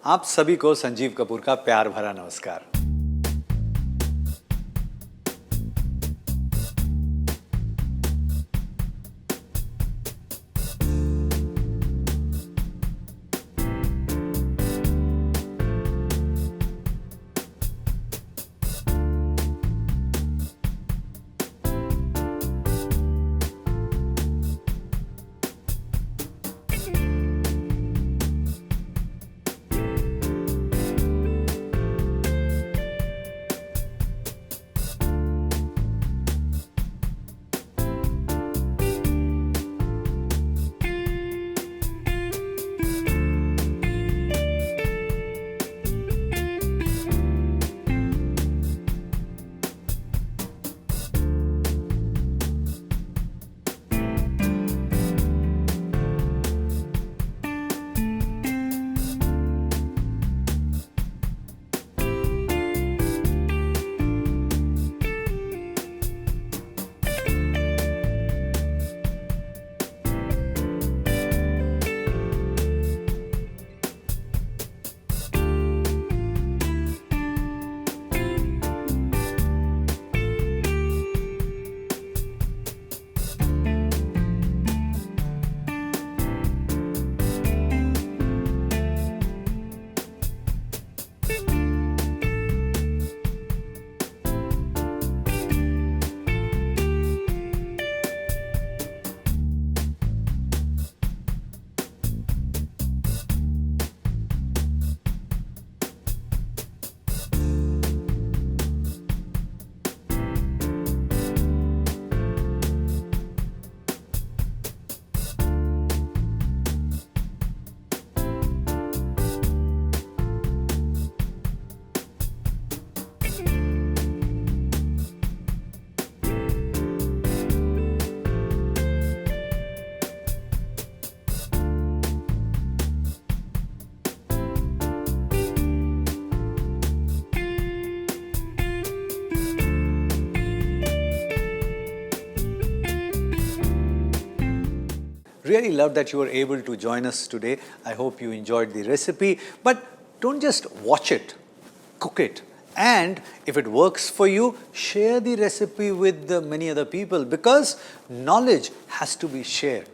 आप सभी को संजीव कपूर का प्यार भरा नमस्कार। Really love that you were able to join us today. I hope you enjoyed the recipe. But don't just watch it, cook it. And if it works for you, share the recipe with many other people because knowledge has to be shared.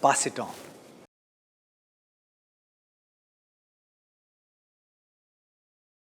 Pass it on.